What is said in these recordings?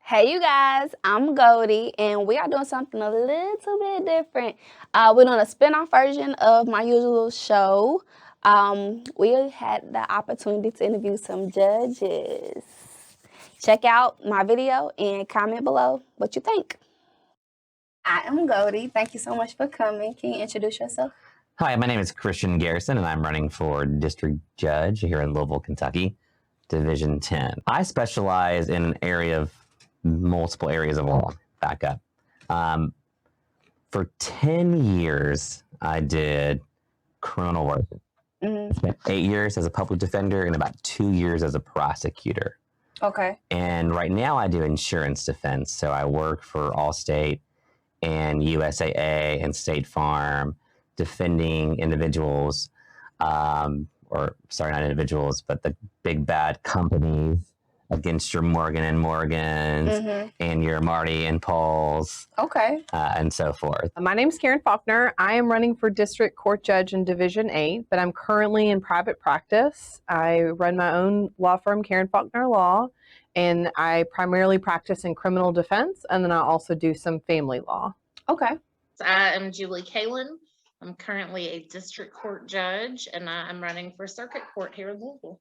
Hey, you guys, I'm Goldie, and we are doing something a little bit different. We're doing a spin-off version of my usual show. We had the opportunity to interview some judges. Check out my video and comment below what you think. I am Goldie. Thank you so much for coming. Can you introduce yourself? Hi, my name is Garrison, and I'm running for District Judge here in Louisville, Kentucky, Division 10. I specialize in an area of multiple areas of law. Back up. For 10 years, I did criminal work. I spent 8 years as a public defender and about 2 years as a prosecutor. Okay. And right now I do insurance defense. So I work for Allstate and USAA and State Farm, defending individuals, or sorry, not individuals, but the big bad companies against your Morgan and Morgans and your Marty and Pauls. Okay. And so forth. My name is Faulkner. I am running for District Court Judge in Division 8, but I'm currently in private practice. I run my own law firm, Faulkner Law, and I primarily practice in criminal defense, and then I also do some family law. Okay. I am Julie Kaelin. I'm currently a district court judge, and I'm running for circuit court here in Louisville.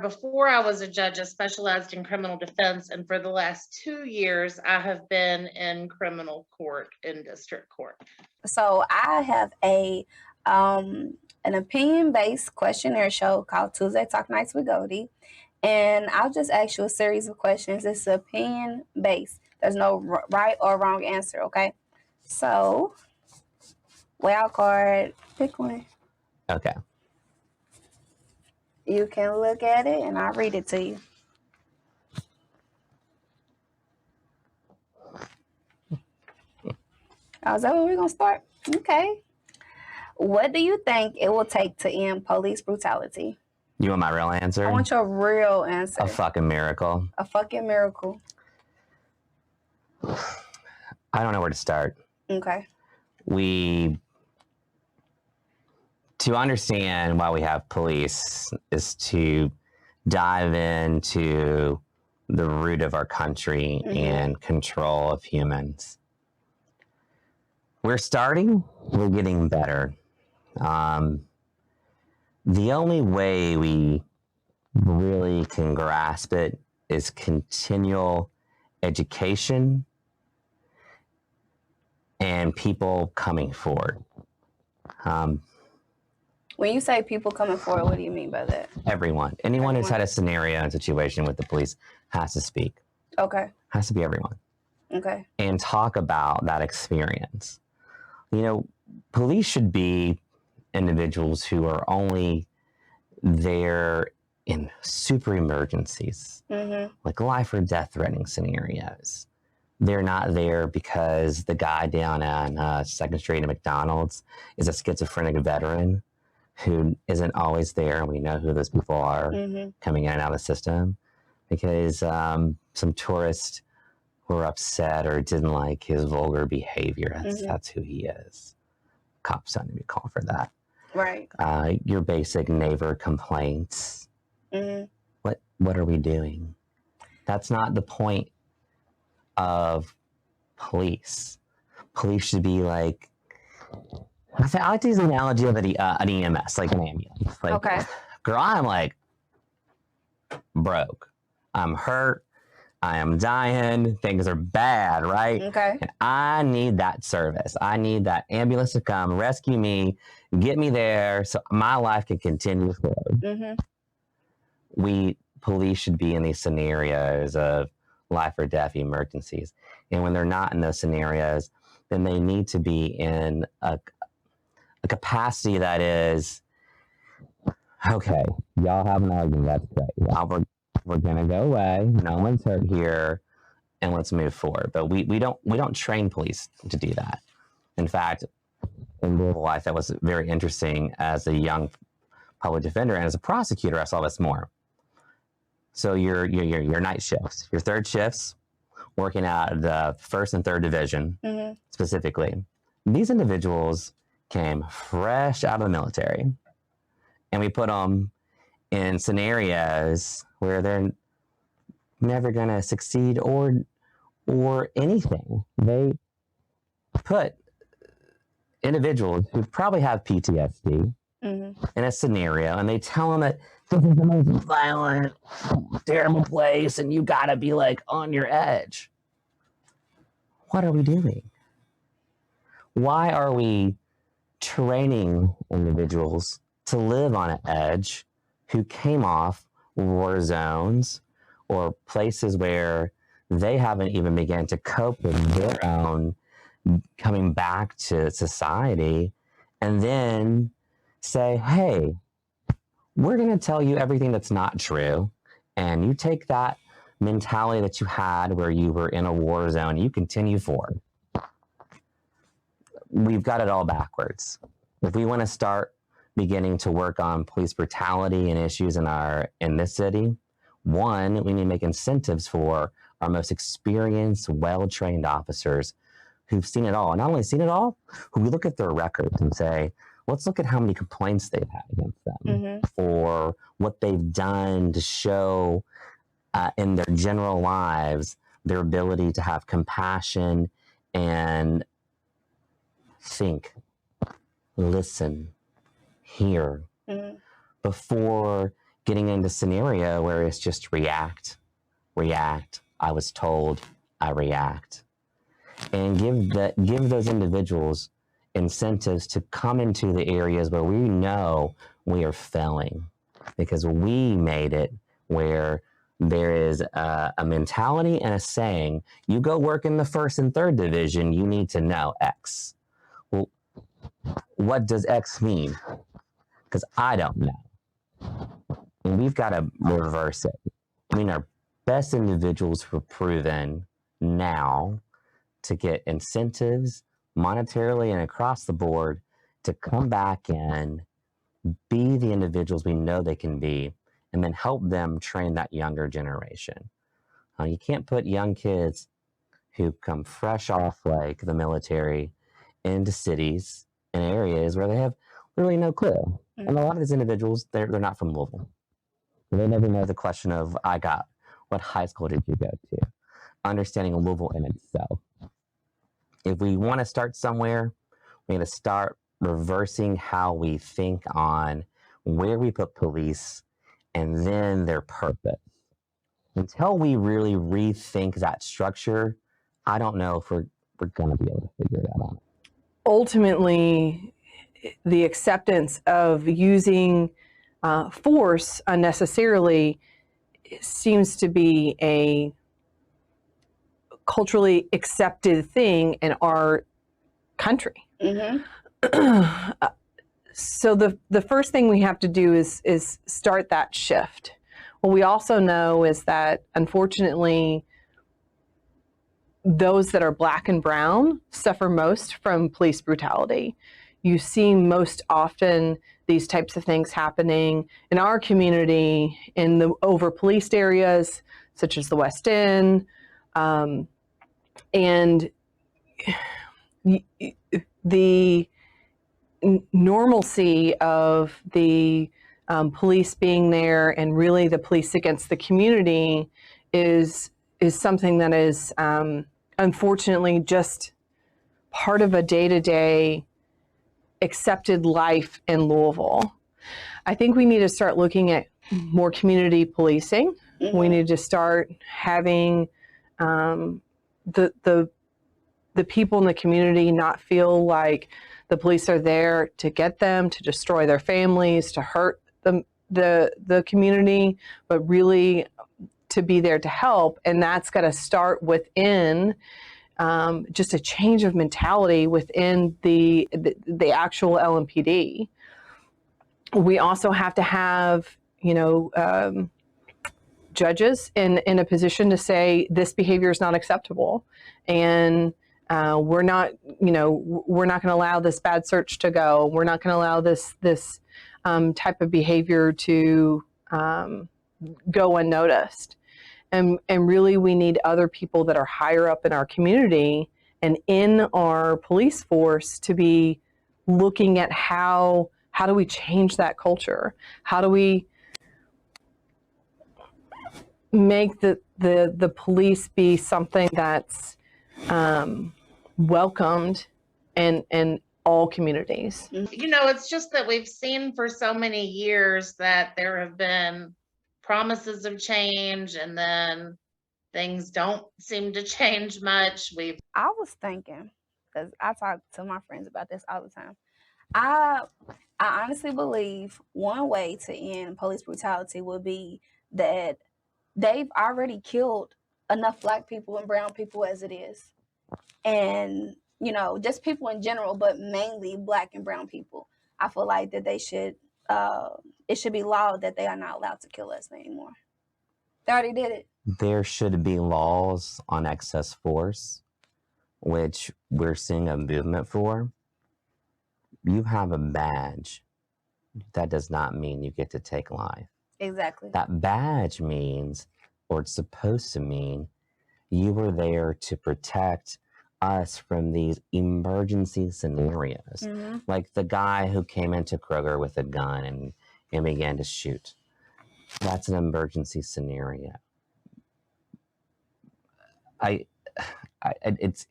Before I was a judge, I specialized in criminal defense, and for the last 2 years, I have been in criminal court in district court. So I have an opinion-based questionnaire show called Tuesday Talk Nights with Goldie, and I'll just ask you a series of questions. It's opinion-based. There's no right or wrong answer, okay? So, wild card, pick one. Okay. You can look at it, and I'll read it to you. Oh, is that where we're going to start? Okay. What do you think it will take to end police brutality? You want my real answer? I want your real answer. A fucking miracle. A fucking miracle. I don't know where to start. Okay. To understand why we have police is to dive into the root of our country and control of humans. We're starting, we're getting better. The only way we really can grasp it is continual education and people coming forward. When you say people coming forward, what do you mean by that? Everyone. Anyone who's had a scenario and situation with the police has to speak. Okay. Has to be everyone. Okay. And talk about that experience. You know, police should be individuals who are only there in super emergencies, like life or death threatening scenarios. They're not there because the guy down on 2nd Street at McDonald's is a schizophrenic veteran who isn't always there, and we know who those people are coming in and out of the system, because some tourists were upset or didn't like his vulgar behavior. That's who he is. Cops don't need to call for that. Right. Your basic neighbor complaints. What are we doing? That's not the point of police. Police should be like, I like to use the analogy of an EMS, like an ambulance. Like, Okay. Girl, I'm like broke. I'm hurt. I am dying. Things are bad, right? Okay. And I need that service. I need that ambulance to come rescue me, get me there so my life can continue forward. Police should be in these scenarios of life or death emergencies. And when they're not in those scenarios, then they need to be in a capacity that is, okay, y'all have an argument, that's great. We're gonna go away. No one's hurt here, and let's move forward. But we don't train police to do that. In fact, in Louisville life, that was very interesting. As a young public defender and as a prosecutor, I saw this more. So your night shifts, your third shifts, working at the 1st and 3rd division specifically. These individuals came fresh out of the military, and we put them in scenarios where they're never going to succeed or or anything. They put individuals who probably have PTSD in a scenario, and they tell them that this is the most violent, terrible place, and you gotta be like on your edge. What are we doing? Why are we training individuals to live on an edge who came off war zones or places where they haven't even begun to cope with their own coming back to society, and then say, hey, we're going to tell you everything that's not true, and you take that mentality that you had where you were in a war zone, you continue forward. We've got it all backwards. If we want to start beginning to work on police brutality and issues in this city, one, we need to make incentives for our most experienced, well-trained officers who've seen it all. And not only seen it all, who we look at their records and say, let's look at how many complaints they've had against them or what they've done to show in their general lives their ability to have compassion and think, listen, hear, before getting into a scenario where it's just react, I was told, I react. And give those individuals incentives to come into the areas where we know we are failing, because we made it where there is a mentality and a saying, you go work in the 1st and 3rd division, you need to know X. Well, what does X mean? Because I don't know. And we've got to reverse it. I mean, our best individuals were proven now to get incentives monetarily and across the board to come back and be the individuals we know they can be, and then help them train that younger generation. You can't put young kids who come fresh off like the military into cities and areas where they have really no clue. And a lot of these individuals, they're not from Louisville. They never know the question of, what high school did you go to? Understanding Louisville in itself. If we want to start somewhere, we need to start reversing how we think on where we put police and then their purpose. Until we really rethink that structure, I don't know if we're going to be able to figure that out. Ultimately, the acceptance of using force unnecessarily seems to be a culturally accepted thing in our country. So the first thing we have to do is start that shift. What we also know is that, unfortunately, those that are Black and brown suffer most from police brutality. You see most often these types of things happening in our community in the over-policed areas, such as the West End, and the normalcy of the police being there and really the police against the community is something that is unfortunately just part of a day-to-day accepted life in Louisville. I think we need to start looking at more community policing. We need to start having the people in the community not feel like the police are there to get them, to destroy their families, to hurt the community, but really to be there to help. And that's got to start within just a change of mentality within the actual LMPD. We also have to have, judges in a position to say this behavior is not acceptable, and we're not going to allow this bad search to go. We're not going to allow this type of behavior to go unnoticed. And really, we need other people that are higher up in our community and in our police force to be looking at how do we change that culture? How do we make the police be something that's welcomed in all communities. You know, it's just that we've seen for so many years that there have been promises of change, and then things don't seem to change much. I was thinking, because I talk to my friends about this all the time. I honestly believe one way to end police brutality would be that they've already killed enough Black people and brown people as it is. And, you know, just people in general, but mainly Black and brown people. I feel like that they should, it should be law that they are not allowed to kill us anymore. They already did it. There should be laws on excess force, which we're seeing a movement for. You have a badge. That does not mean you get to take life. Exactly. That badge means, or it's supposed to mean, you were there to protect us from these emergency scenarios. Mm-hmm. Like the guy who came into Kroger with a gun and began to shoot. That's an emergency scenario. It's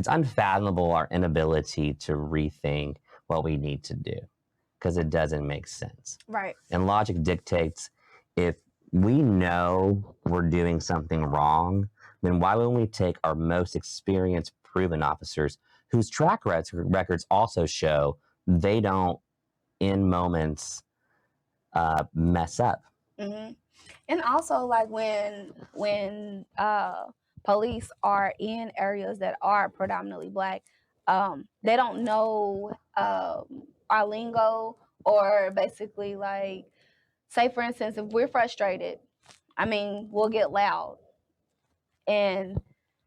unfathomable our inability to rethink what we need to do, because it doesn't make sense. Right. And logic dictates, if we know we're doing something wrong, then why wouldn't we take our most experienced, proven officers whose track records also show they don't, in moments, mess up? Mm-hmm. And also, like when police are in areas that are predominantly Black, they don't know our lingo, or basically, like, say for instance, if we're frustrated, I mean, we'll get loud, and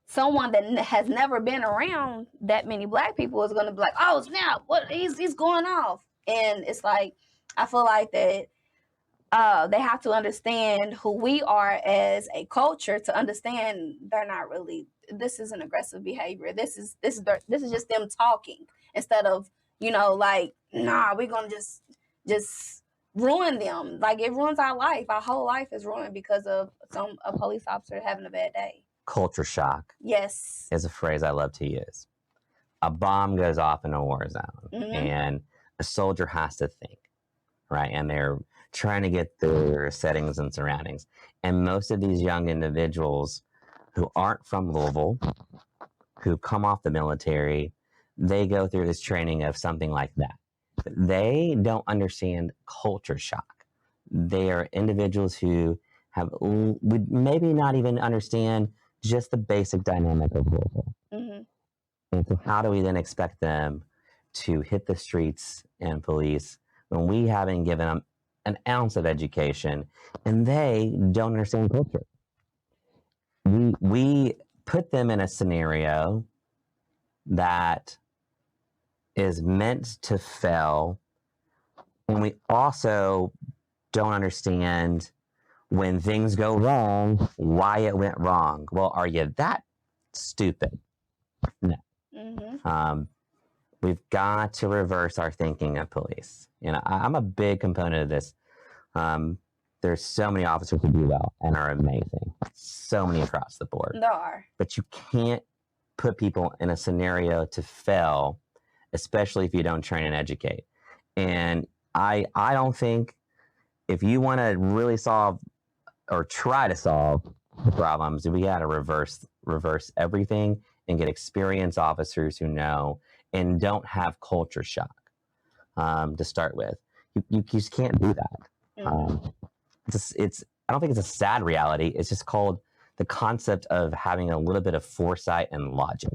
someone that has never been around that many Black people is going to be like, "Oh snap! What he's going off," and it's like, I feel like that. They have to understand who we are as a culture to understand they're not really. This isn't aggressive behavior. This is just them talking, instead of, you know, like, nah, we're gonna just ruin them. Like, it ruins our life. Our whole life is ruined because of a police officer having a bad day. Culture shock. Yes. Is a phrase I love to use. A bomb goes off in a war zone, Mm-hmm. and a soldier has to think, right? And they're trying to get their settings and surroundings. And most of these young individuals who aren't from Louisville, who come off the military, they go through this training of something like that. But they don't understand culture shock. They are individuals who would maybe not even understand just the basic dynamic of Louisville. Mm-hmm. And so how do we then expect them to hit the streets and police when we haven't given them an ounce of education and they don't understand culture? We put them in a scenario that is meant to fail, and we also don't understand, when things go wrong, why it went wrong. Well, are you that stupid? No. Mm-hmm. We've got to reverse our thinking of police. You know, I'm a big component of this. There's so many officers who do well and are amazing. So many across the board. There are. But you can't put people in a scenario to fail, especially if you don't train and educate. And I don't think, if you want to really solve or try to solve problems, we got to reverse everything and get experienced officers who know and don't have culture shock to start with. You just can't do that. Mm-hmm. I don't think it's a sad reality. It's just called the concept of having a little bit of foresight and logic,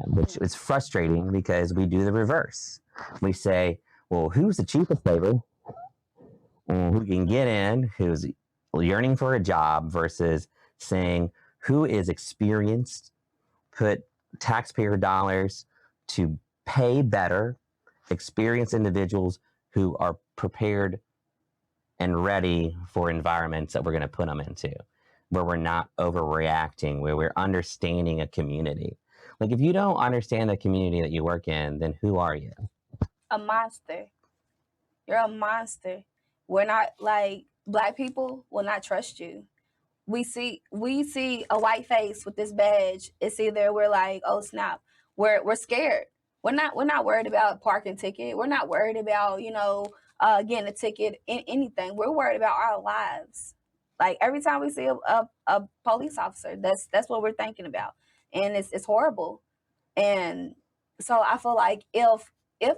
which is frustrating because we do the reverse. We say, well, who's the cheapest labor? Who can get in, who's yearning for a job, versus saying who is experienced, put taxpayer dollars to pay better, experienced individuals who are prepared and ready for environments that we're going to put them into, where we're not overreacting, where we're understanding a community. Like, if you don't understand the community that you work in, then who are you? A monster. You're a monster. We're not, like, Black people will not trust you. we see a white face with this badge, it's either we're like, oh snap, we're scared. We're not worried about parking ticket. We're not worried about, getting a ticket in anything. We're worried about our lives. Like every time we see a police officer, that's what we're thinking about. And it's horrible. And so I feel like if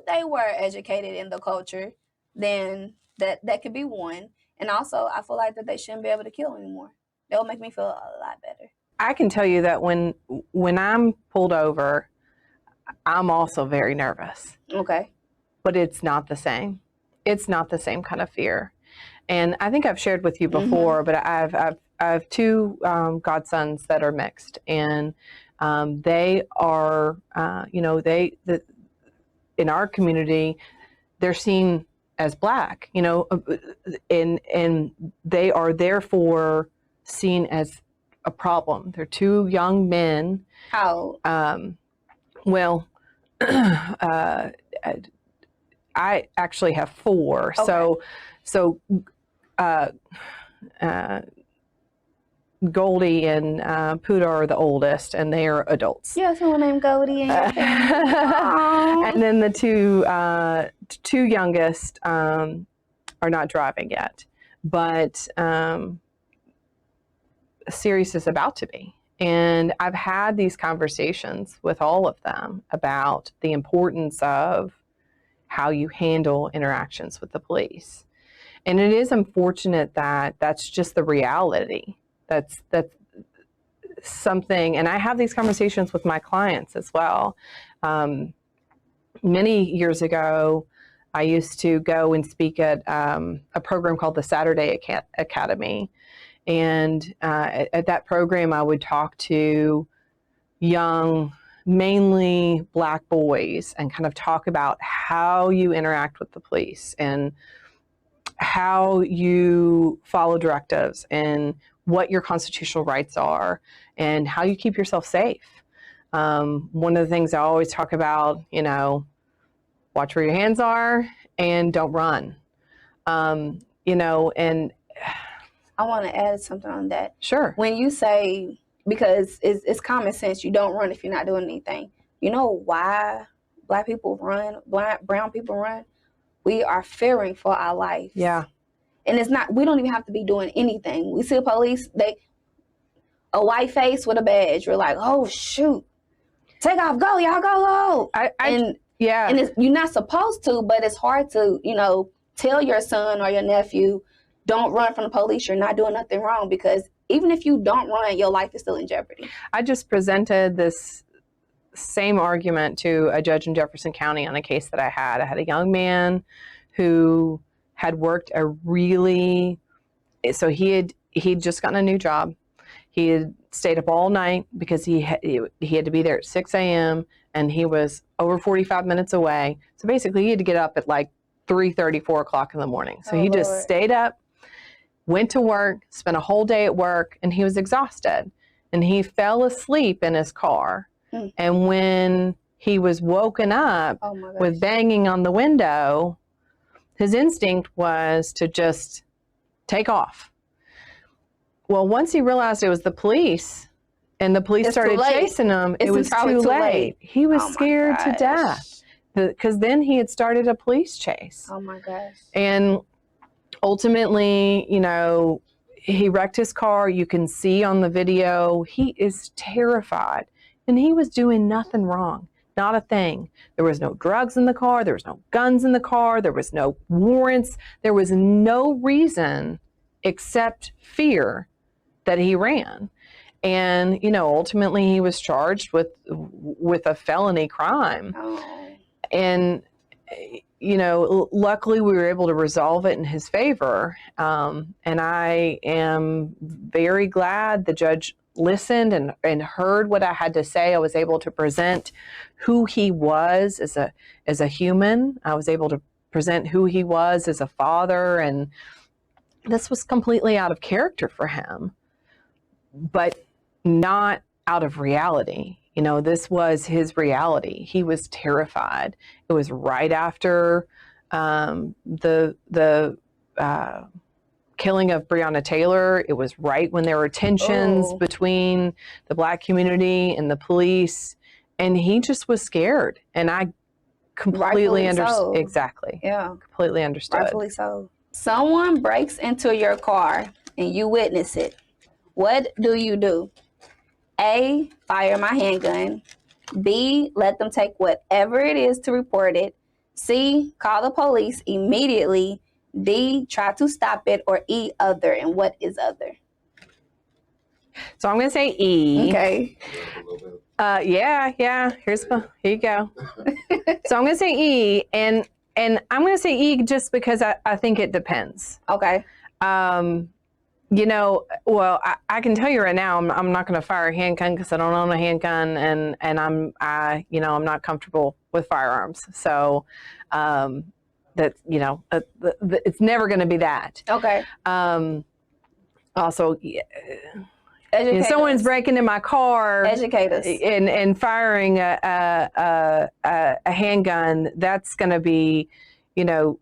they were educated in the culture, then that could be one. And also I feel like that they shouldn't be able to kill anymore. That would make me feel a lot better. I can tell you that when I'm pulled over, I'm also very nervous. Okay. But it's not the same. It's not the same kind of fear. And I think I've shared with you before, but I have two godsons that are mixed, and they are, in our community, they're seen as Black, and they are therefore seen as a problem. They're two young men. How? Well, I actually have four. Okay. So Goldie and Puda are the oldest, and they are adults. Yeah, someone named Goldie. And then the two youngest are not driving yet, but Sirius is about to be. And I've had these conversations with all of them about the importance of how you handle interactions with the police. And it is unfortunate that that's just the reality. That's something, and I have these conversations with my clients as well. Many years ago, I used to go and speak at a program called the Saturday Academy. And at that program, I would talk to young, mainly Black boys, and kind of talk about how you interact with the police and how you follow directives and what your constitutional rights are and how you keep yourself safe. One of the things I always talk about, watch where your hands are and don't run. And I want to add something on that. Sure. When you say, because it's common sense, you don't run if you're not doing anything. You know why Black people run, brown people run? We are fearing for our life. Yeah. And it's not, we don't even have to be doing anything. We see a police, a white face with a badge. We're like, oh shoot, take off, go, y'all go. And you're not supposed to, but it's hard to, tell your son or your nephew, don't run from the police. You're not doing nothing wrong, because even if you don't run, your life is still in jeopardy. I just presented this same argument to a judge in Jefferson County on a case that I had. I had a young man who had worked he'd just gotten a new job. He had stayed up all night because he had to be there at 6 a.m. and he was over 45 minutes away. So basically he had to get up at like 3:30, 4 o'clock in the morning. So he just stayed up, went to work, spent a whole day at work, and he was exhausted. And he fell asleep in his car. And when he was woken up with banging on the window, his instinct was to just take off. Well, once he realized it was the police and the police started chasing him, it was too late. He was scared to death because then he had started a police chase. Oh my gosh. And ultimately, he wrecked his car. You can see on the video, he is terrified. And he was doing nothing wrong, not a thing. There was no drugs in the car. There was no guns in the car. There was no warrants. There was no reason except fear that he ran. And, ultimately he was charged with a felony crime. Oh. And, luckily we were able to resolve it in his favor. And I am very glad the judge listened and heard what I had to say. I was able to present who he was as a human. I was able to present who he was as a father, and this was completely out of character for him, but not out of reality. This was his reality. He was terrified. It was right after the killing of Breonna Taylor. It was right when there were tensions between the Black community and the police, and he just was scared. And I completely understood. Exactly. Yeah. Completely understood. Rightfully so. Someone breaks into your car and you witness it. What do? A, fire my handgun. B, let them take whatever it is to report it. C, call the police immediately. D, try to stop it. Or E, other. And what is other? So I'm going to say E. Okay. Yeah. Here you go. So I'm going to say E, and I'm going to say E just because I think it depends. Okay. You know, well, I can tell you right now, I'm not going to fire a handgun because I don't own a handgun, and I'm not comfortable with firearms. So that, you know, it's never going to be that. Okay. Also, if someone's breaking in my car, educate us, and firing a handgun, that's going to be, you know,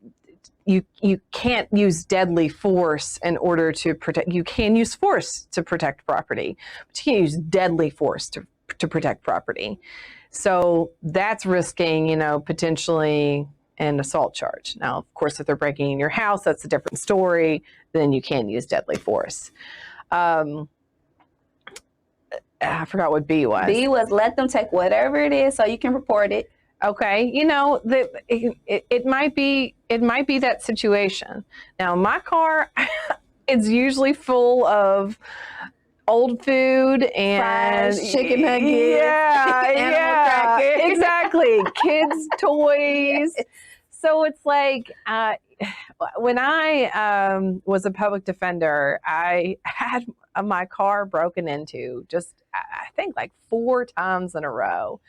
you can't use deadly force in order to protect. You can use force to protect property, but you can't use deadly force to protect property. So that's risking, you know, potentially an assault charge. Now, of course, if they're breaking in your house, that's a different story. Then you can use deadly force. I forgot what B was. B was let them take whatever it is so you can report it. Okay, you know, it might be that situation. Now, my car is usually full of old food and fries, chicken nuggets, yeah, exactly, kids' toys. Yes. So it's like when I was a public defender, I had my car broken into just, I think, like 4 times in a row.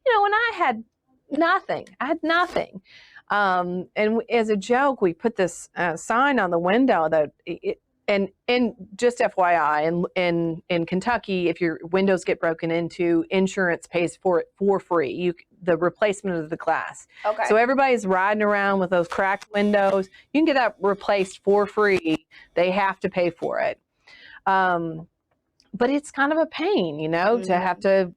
You know, and I had nothing. And as a joke, we put this sign on the window that and just FYI, in Kentucky, if your windows get broken into, insurance pays for it for free. The replacement of the glass. Okay. So everybody's riding around with those cracked windows. You can get that replaced for free. They have to pay for it. But it's kind of a pain, you know, to have to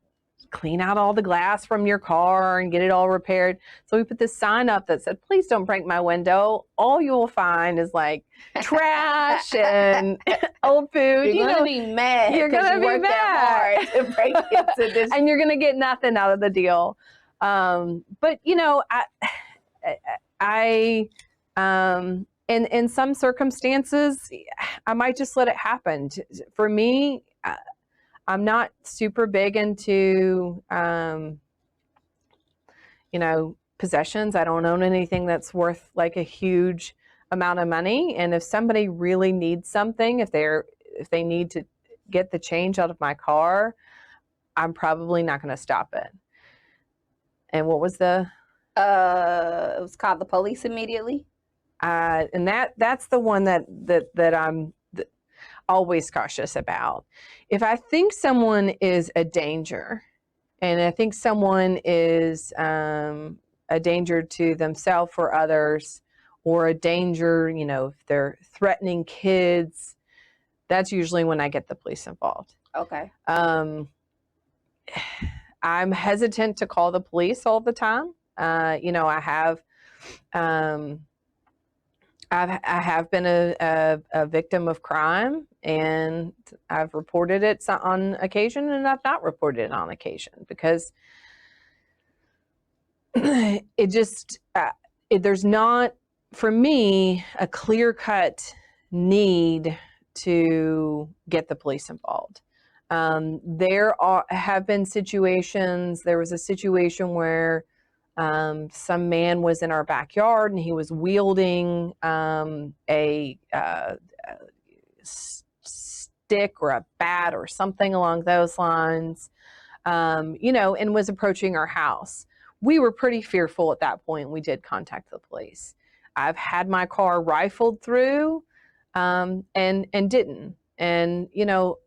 clean out all the glass from your car and get it all repaired. So we put this sign up that said, please don't break my window. All you will find is like trash and old food. You're going to be mad. You're going to be mad. That hard to break into this. And you're going to get nothing out of the deal. But, you know, I in some circumstances, I might just let it happen. For me, I'm not super big into, you know, possessions. I don't own anything that's worth like a huge amount of money. And if somebody really needs something, if they need to get the change out of my car, I'm probably not going to stop it. And what was the? It was called the police immediately. And that's the one that I'm always cautious about. If I think someone is a danger, and I think someone is a danger to themselves or others, or a danger, you know, if they're threatening kids, that's usually when I get the police involved. Okay. I'm hesitant to call the police all the time. You know, I have been a victim of crime, and I've reported it on occasion, and I've not reported it on occasion because it just there's not, for me, a clear-cut need to get the police involved. There have been situations. There was a situation where some man was in our backyard and he was wielding a stick or a bat or something along those lines, you know, and was approaching our house. We were pretty fearful at that point. We did contact the police. I've had my car rifled through and didn't. And, you know,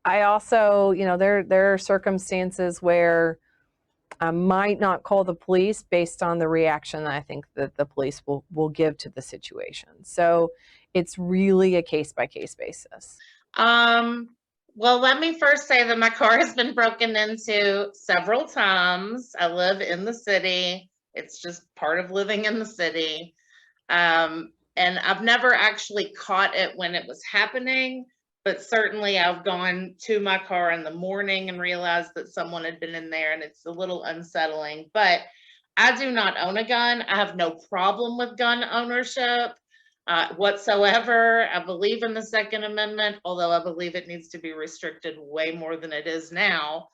I also, you know, there are circumstances where I might not call the police based on the reaction that I think that the police will give to the situation. So It's really a case-by-case basis. Well, let me first say that my car has been broken into several times. I live in the city. It's just part of living in the city. And I've never actually caught it when it was happening, but certainly I've gone to my car in the morning and realized that someone had been in there, and it's a little unsettling. But I do not own a gun. I have no problem with gun ownership whatsoever. I believe in the Second Amendment, although I believe it needs to be restricted way more than it is now.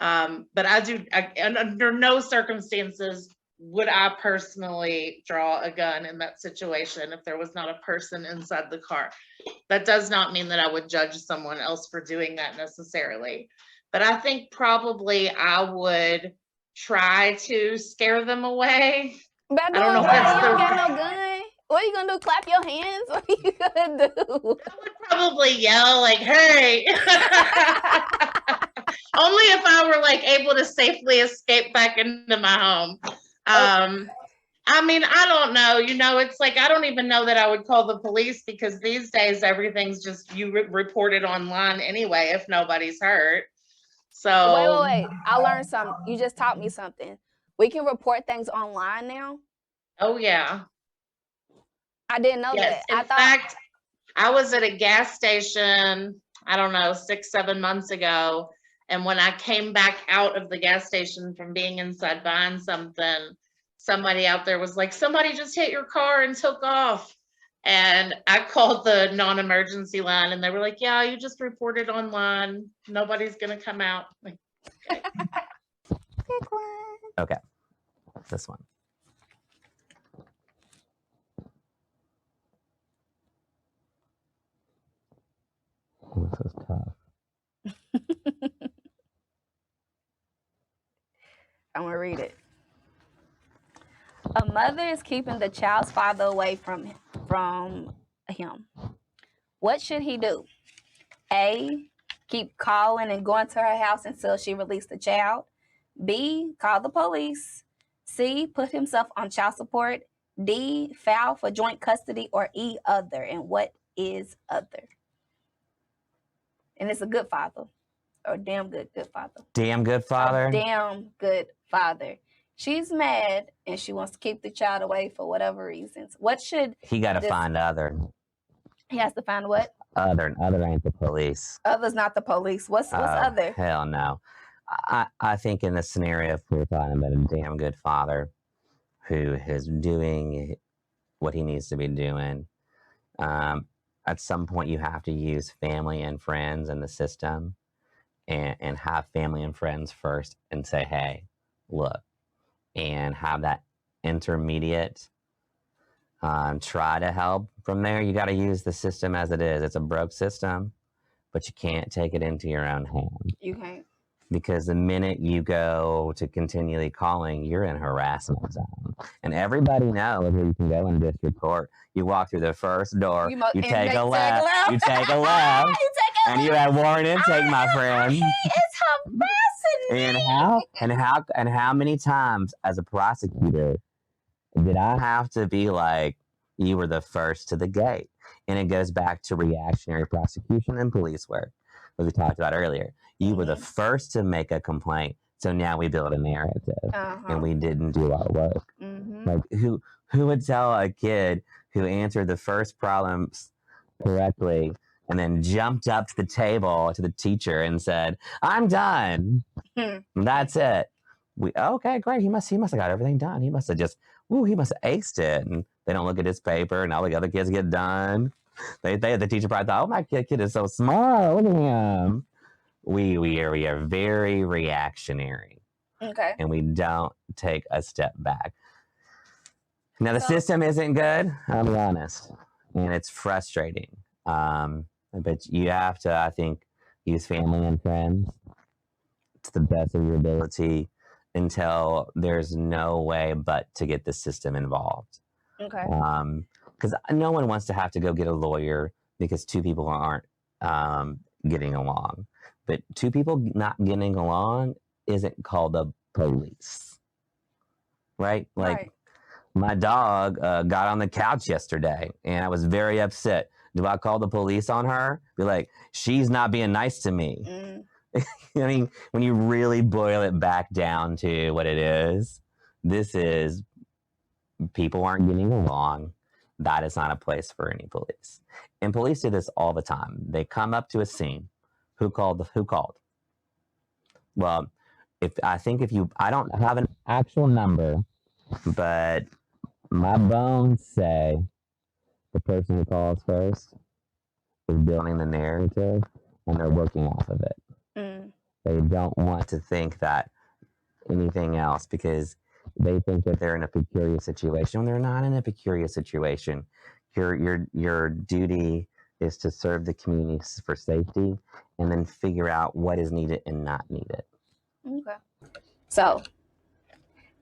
But under no circumstances would I personally draw a gun in that situation if there was not a person inside the car. That does not mean that I would judge someone else for doing that necessarily. But I think probably I would try to scare them away. But I don't know if that's you don't got no gun. What are you gonna do? Clap your hands? What are you gonna do? I would probably yell like, "Hey!" Only if I were like able to safely escape back into my home. I mean, I don't know. It's like I don't even know that I would call the police, because these days everything's just you report it online anyway if nobody's hurt. So Wait. I learned something. You just taught me something. We can report things online now. Oh yeah. I didn't know Yes. that. In fact, I was at a gas station, I don't know, 6-7 months ago. And when I came back out of the gas station from being inside buying something, somebody out there was like, somebody just hit your car and took off. And I called the non-emergency line, and they were like, yeah, you just reported online. Nobody's going to come out. Like, okay. Pick one. Okay, this one. This is tough. I'm gonna read it. A mother is keeping the child's father away from him. What should he do? A, keep calling and going to her house until she releases the child. B, call the police. C, put himself on child support. D, file for joint custody. Or E, other. And what is other? And it's a good father. Or damn good father. Damn good father? A damn good father. She's mad and she wants to keep the child away for whatever reasons. What should he got to find other? He has to find what? Other ain't the police. Other's not the police. What's other? Hell no. I think in this scenario, if we're talking about a damn good father who is doing what he needs to be doing, at some point you have to use family and friends in the system, and have family and friends first and say, hey, look, and have that intermediate try to help. From there, you got to use the system as it is. It's a broke system, but you can't take it into your own hands. You can't. Because the minute you go to continually calling, you're in harassment zone. And everybody knows where you can go in district court. You walk through the first door, you take a left, you take a left, and you have warrant intake, my friend. He is harassing me. And how many times as a prosecutor did I have to be like, you were the first to the gate? And it goes back to reactionary prosecution and police work, as we talked about earlier. You were the first to make a complaint, so now we build a narrative, and we didn't do our work. Like, who would tell a kid who answered the first problems correctly and then jumped up to the table to the teacher and said, I'm done. That's it. Okay, great. He must have got everything done. He must have he must have aced it. And they don't look at his paper, and all the other kids get done. The teacher probably thought, oh, my kid is so smart. Look at him. We are very reactionary. Okay. And we don't take a step back. Now, the system isn't good, I'll be honest. And it's frustrating. But you have to, I think, use family and friends to the best of your ability until there's no way but to get the system involved. Okay. Because no one wants to have to go get a lawyer because two people aren't getting along. But two people not getting along isn't called the police, right? Like, my dog got on the couch yesterday, and I was very upset. Do I call the police on her? Be like, she's not being nice to me. Mm. I mean, when you really boil it back down to what it is, this is people aren't getting along. That is not a place for any police. And police do this all the time. They come up to a scene. Who called? Who called? Well, I don't have an actual number, but my bones say the person who calls first is building the narrative, and they're working off of it. Mm. They don't want to think that anything else because they think that they're in a precarious situation. They're not in a precarious situation. Your duty is to serve the community for safety, and then figure out what is needed and not needed. Okay. So,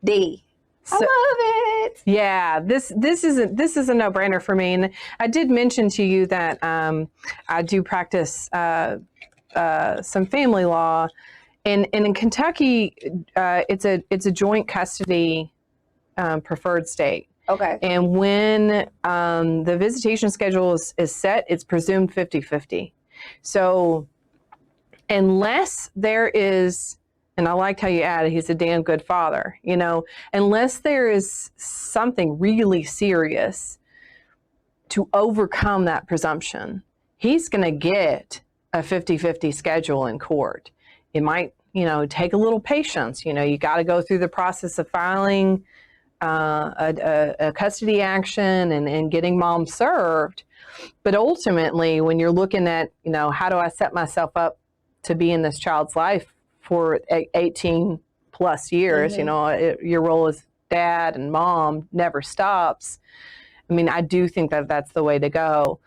D. So- I love it. Yeah, this is a no-brainer for me. And I did mention to you that I do practice some family law, and in Kentucky, it's a joint custody preferred state. Okay. And when the visitation schedule is set, it's presumed 50-50. So unless there is, and I liked how you added, he's a damn good father, unless there is something really serious to overcome that presumption, he's going to get a 50-50 schedule in court. It might, take a little patience. You got to go through the process of filing a custody action and getting mom served. But ultimately, when you're looking at, how do I set myself up to be in this child's life for 18 plus years, your role as dad and mom never stops. I mean, I do think that that's the way to go.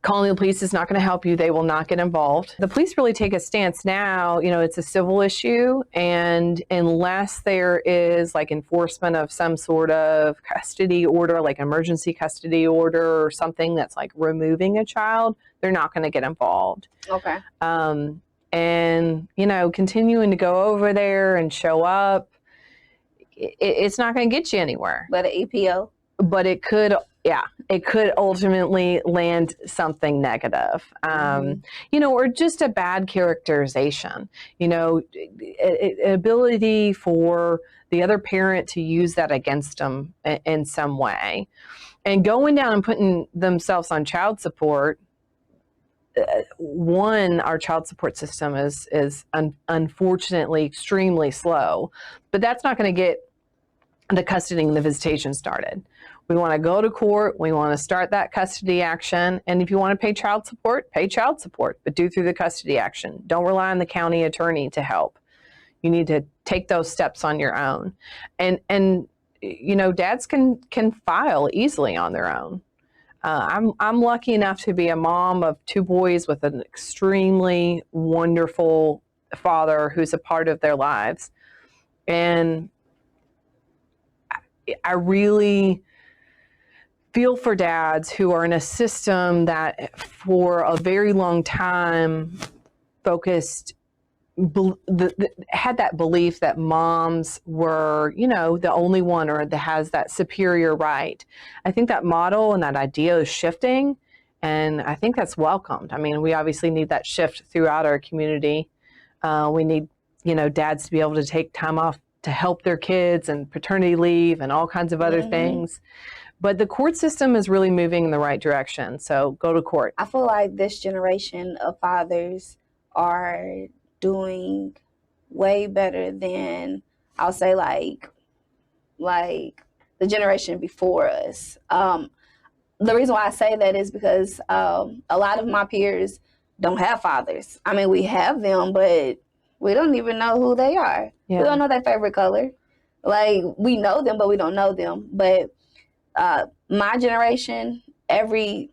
Calling the police is not going to help you. They will not get involved. The police really take a stance now, it's a civil issue. And unless there is like enforcement of some sort of custody order, like emergency custody order or something that's like removing a child, they're not going to get involved. Okay. And, continuing to go over there and show up, it's not going to get you anywhere. But an EPO? But it could ultimately land something negative, or just a bad characterization, ability for the other parent to use that against them in some way. And going down and putting themselves on child support, our child support system is unfortunately extremely slow, but that's not going to get the custody and the visitation started. We want to go to court. We want to start that custody action. And if you want to pay child support, but do through the custody action. Don't rely on the county attorney to help. You need to take those steps on your own. And dads can file easily on their own. I'm lucky enough to be a mom of two boys with an extremely wonderful father who's a part of their lives. And I really feel for dads who are in a system that for a very long time had that belief that moms were, the only one or that has that superior right. I think that model and that idea is shifting, and I think that's welcomed. I mean, we obviously need that shift throughout our community. We need, dads to be able to take time off to help their kids and paternity leave and all kinds of other things. But the court system is really moving in the right direction. So go to court. I feel like this generation of fathers are doing way better than, I'll say, like the generation before us. The reason why I say that is because a lot of my peers don't have fathers. I mean, we have them, but we don't even know who they are. Yeah. We don't know their favorite color. Like, we know them, but we don't know them. But my generation, every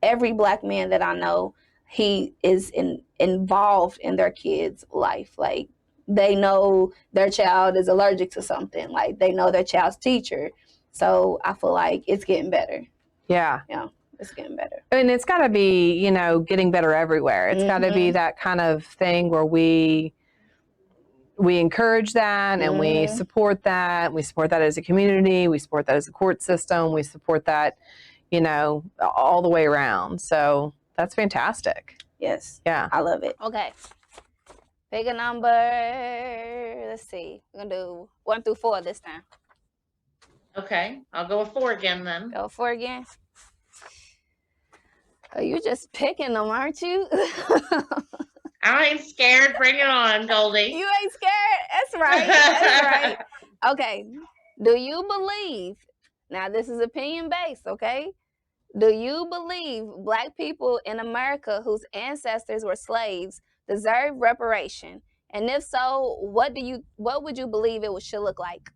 Black man that I know, he is involved in their kids' life. Like, they know their child is allergic to something. Like, they know their child's teacher. So I feel like it's getting better. Yeah. Yeah, it's getting better. And it's got to be, getting better everywhere. It's got to be that kind of thing where we we encourage that, and we support that. We support that as a community. We support that as a court system. We support that, all the way around. So that's fantastic. Yes. Yeah. I love it. Okay. Pick a number. Let's see. We're going to do 1 through 4 this time. Okay, I'll go with 4 again then. Go 4 again. Oh, you just picking them, aren't you? I ain't scared. Bring it on, Goldie. You ain't scared. That's right. That's right. Okay. Do you believe, now this is opinion based, okay? Do you believe Black people in America whose ancestors were slaves deserve reparation? And if so, what would you believe it should look like?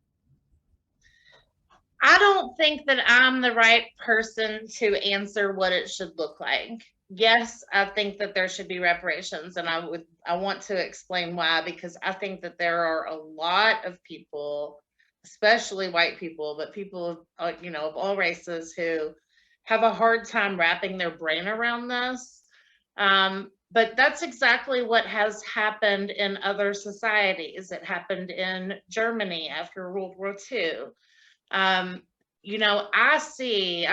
I don't think that I'm the right person to answer what it should look like. Yes, I think that there should be reparations, and I want to explain why, because I think that there are a lot of people, especially white people, but people of all races, who have a hard time wrapping their brain around this. But that's exactly what has happened in other societies. It happened in Germany after World War II. I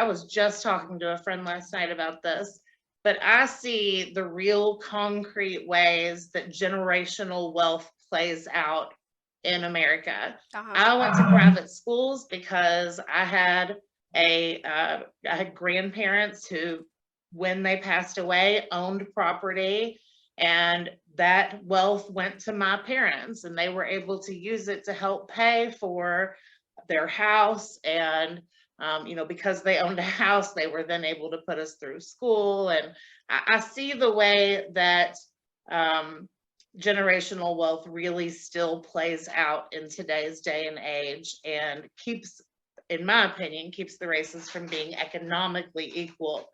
was just talking to a friend last night about this, but I see the real concrete ways that generational wealth plays out in America. I went to private schools because I had I had grandparents who, when they passed away, owned property, and that wealth went to my parents, and they were able to use it to help pay for their house. And because they owned a house, they were then able to put us through school. And I see the way that generational wealth really still plays out in today's day and age, and in my opinion, keeps the races from being economically equal.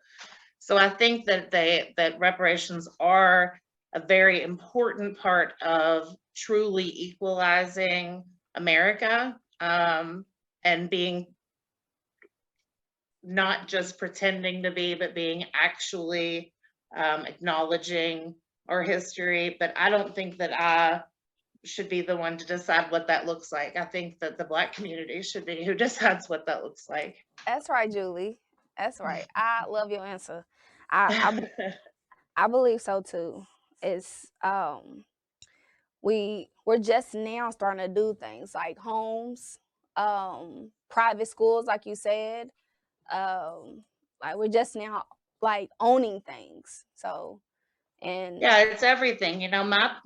So I think that reparations are a very important part of truly equalizing America, and being not just pretending to be, but being actually acknowledging our history. But I don't think that I should be the one to decide what that looks like. I think that the Black community should be who decides what that looks like. That's right, Julie. That's right. I love your answer. I believe so too. It's we're just now starting to do things like homes, private schools, like you said. Like we're just now like owning things. So, and yeah, it's everything.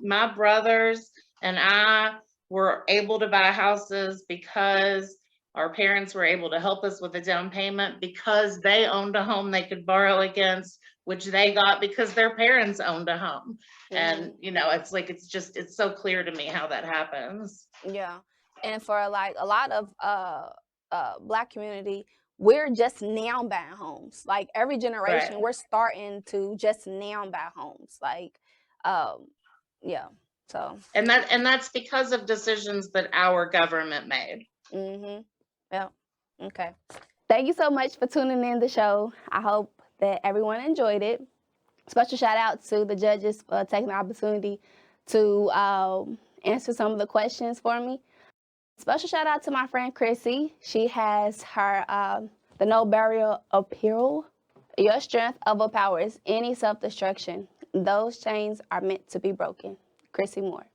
My brothers and I were able to buy houses because our parents were able to help us with a down payment, because they owned a home they could borrow against, which they got because their parents owned a home. And it's like, it's so clear to me how that happens. Yeah. And for like a lot of Black community, we're just now buying homes. Like every generation, we're starting to just now buy homes. Like, yeah. So. And that's because of decisions that our government made. Yeah. Okay. Thank you so much for tuning in the show. I hope that everyone enjoyed it. Special shout out to the judges for taking the opportunity to answer some of the questions for me. Special shout out to my friend Chrissy. She has her the No Burial Appeal. Your strength overpowers any self-destruction. Those chains are meant to be broken. Chrissy Moore.